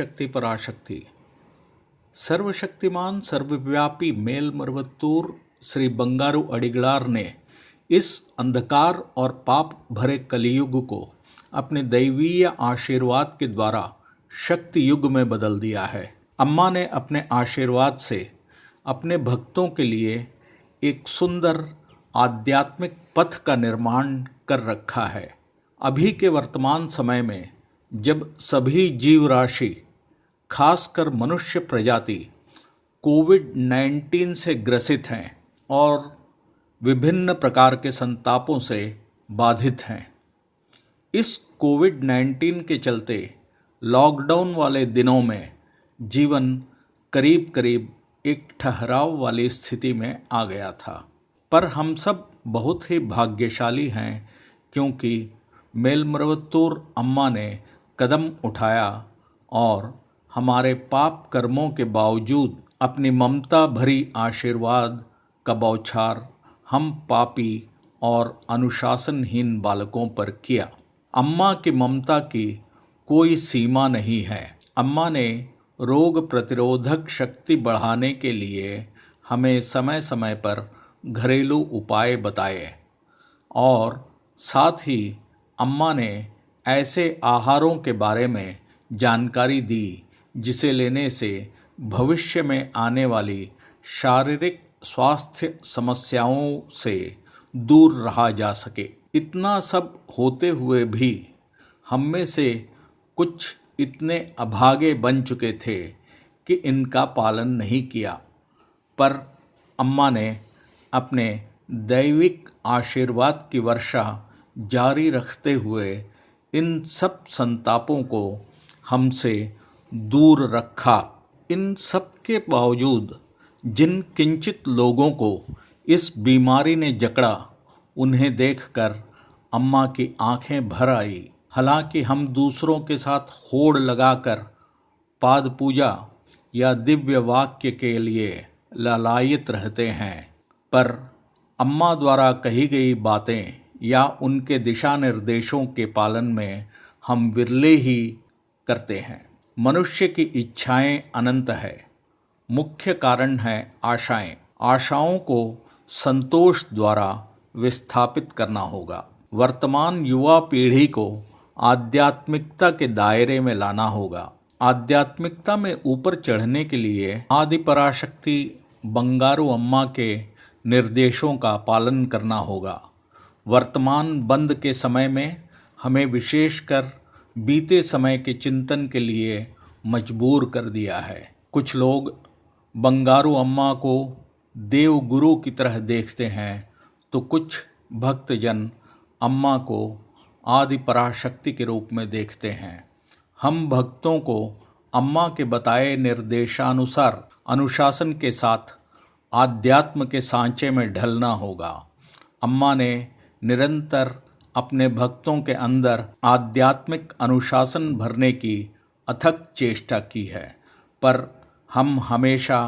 सर्वशक्ति पराशक्ति सर्वशक्तिमान सर्वव्यापी मेलमर्वत्तूर श्री बंगारू अडिगलार ने इस अंधकार और पाप भरे कलियुग को अपने दैवीय आशीर्वाद के द्वारा शक्ति युग में बदल दिया है। अम्मा ने अपने आशीर्वाद से अपने भक्तों के लिए एक सुंदर आध्यात्मिक पथ का निर्माण कर रखा है। अभी के वर्तमान समय में जब सभी जीव राशि खासकर मनुष्य प्रजाति कोविड-19 से ग्रसित हैं और विभिन्न प्रकार के संतापों से बाधित हैं, इस कोविड-19 के चलते लॉकडाउन वाले दिनों में जीवन करीब करीब एक ठहराव वाली स्थिति में आ गया था। पर हम सब बहुत ही भाग्यशाली हैं क्योंकि मेलमर्वत्तूर अम्मा ने कदम उठाया और हमारे पाप कर्मों के बावजूद अपनी ममता भरी आशीर्वाद का बौछार हम पापी और अनुशासनहीन बालकों पर किया। अम्मा की ममता की कोई सीमा नहीं है। अम्मा ने रोग प्रतिरोधक शक्ति बढ़ाने के लिए हमें समय समय पर घरेलू उपाय बताए और साथ ही अम्मा ने ऐसे आहारों के बारे में जानकारी दी जिसे लेने से भविष्य में आने वाली शारीरिक स्वास्थ्य समस्याओं से दूर रहा जा सके। इतना सब होते हुए भी हम में से कुछ इतने अभागे बन चुके थे कि इनका पालन नहीं किया, पर अम्मा ने अपने दैविक आशीर्वाद की वर्षा जारी रखते हुए इन सब संतापों को हमसे दूर रखा। इन सब के बावजूद जिन किंचित लोगों को इस बीमारी ने जकड़ा, उन्हें देखकर अम्मा की आंखें भर आई। हालांकि हम दूसरों के साथ होड़ लगाकर पाद पूजा या दिव्य वाक्य के लिए लालायित रहते हैं, पर अम्मा द्वारा कही गई बातें या उनके दिशा निर्देशों के पालन में हम विरले ही करते हैं। मनुष्य की इच्छाएं अनंत है, मुख्य कारण है आशाएं। आशाओं को संतोष द्वारा विस्थापित करना होगा। वर्तमान युवा पीढ़ी को आध्यात्मिकता के दायरे में लाना होगा। आध्यात्मिकता में ऊपर चढ़ने के लिए आदि पराशक्ति बंगारू अम्मा के निर्देशों का पालन करना होगा। वर्तमान बंद के समय में हमें विशेषकर बीते समय के चिंतन के लिए मजबूर कर दिया है। कुछ लोग बंगारू अम्मा को देव गुरु की तरह देखते हैं तो कुछ भक्तजन अम्मा को आदि पराशक्ति के रूप में देखते हैं। हम भक्तों को अम्मा के बताए निर्देशानुसार अनुशासन के साथ आध्यात्म के सांचे में ढलना होगा। अम्मा ने निरंतर अपने भक्तों के अंदर आध्यात्मिक अनुशासन भरने की अथक चेष्टा की है, पर हम हमेशा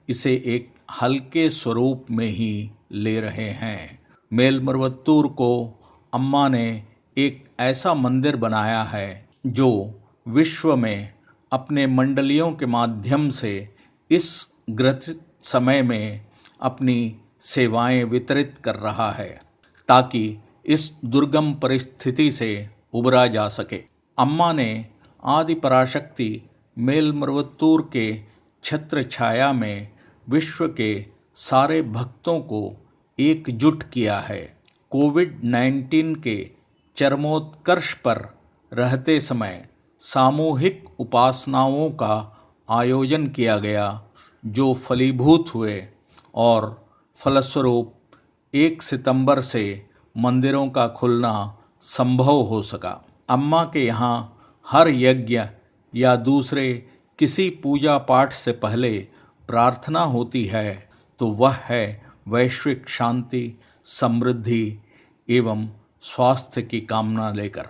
इसे एक हल्के स्वरूप में ही ले रहे हैं। मेलमर्वत्तूर को अम्मा ने एक ऐसा मंदिर बनाया है जो विश्व में अपने मंडलियों के माध्यम से इस ग्रसित समय में अपनी सेवाएं वितरित कर रहा है ताकि इस दुर्गम परिस्थिति से उबरा जा सके। अम्मा ने आदि पराशक्ति मेलमर्वत्तूर के छत्र छाया में विश्व के सारे भक्तों को एकजुट किया है। कोविड-19 के चरमोत्कर्ष पर रहते समय सामूहिक उपासनाओं का आयोजन किया गया जो फलीभूत हुए और फलस्वरूप 1 सितंबर से मंदिरों का खुलना संभव हो सका। अम्मा के यहाँ हर यज्ञ या दूसरे किसी पूजा पाठ से पहले प्रार्थना होती है तो वह है वैश्विक शांति, समृद्धि एवं स्वास्थ्य की कामना लेकर,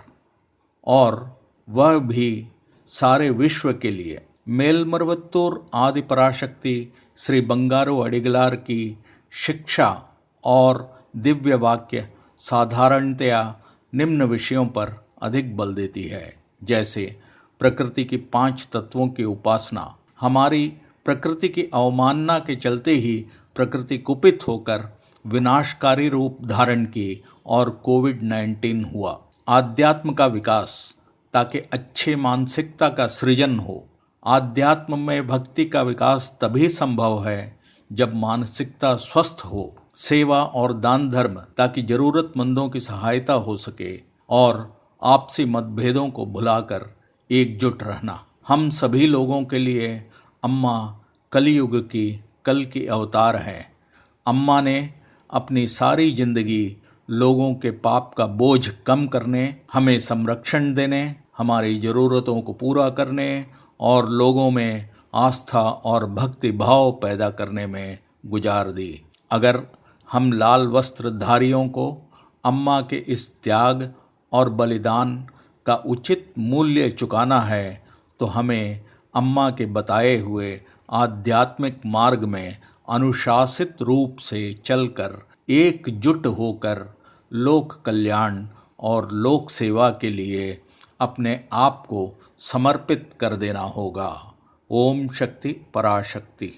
और वह भी सारे विश्व के लिए। मेलमर्वत्तूर आदि पराशक्ति श्री बंगारू अडिगलार की शिक्षा और दिव्य वाक्य साधारणतया निम्न विषयों पर अधिक बल देती है, जैसे प्रकृति की 5 तत्वों की उपासना। हमारी प्रकृति की अवमानना के चलते ही प्रकृति कुपित होकर विनाशकारी रूप धारण की और कोविड-19 हुआ। आध्यात्म का विकास, ताकि अच्छे मानसिकता का सृजन हो। आध्यात्म में भक्ति का विकास तभी संभव है जब मानसिकता स्वस्थ हो। सेवा और दान धर्म, ताकि जरूरतमंदों की सहायता हो सके। और आपसी मतभेदों को भुलाकर एकजुट रहना। हम सभी लोगों के लिए अम्मा कलयुग की कल की अवतार हैं। अम्मा ने अपनी सारी जिंदगी लोगों के पाप का बोझ कम करने, हमें संरक्षण देने, हमारी ज़रूरतों को पूरा करने और लोगों में आस्था और भक्ति भाव पैदा करने में गुजार दी। अगर हम लाल वस्त्रधारियों को अम्मा के इस त्याग और बलिदान का उचित मूल्य चुकाना है, तो हमें अम्मा के बताए हुए आध्यात्मिक मार्ग में अनुशासित रूप से चलकर एकजुट होकर लोक कल्याण और लोक सेवा के लिए अपने आप को समर्पित कर देना होगा। ओम शक्ति पराशक्ति।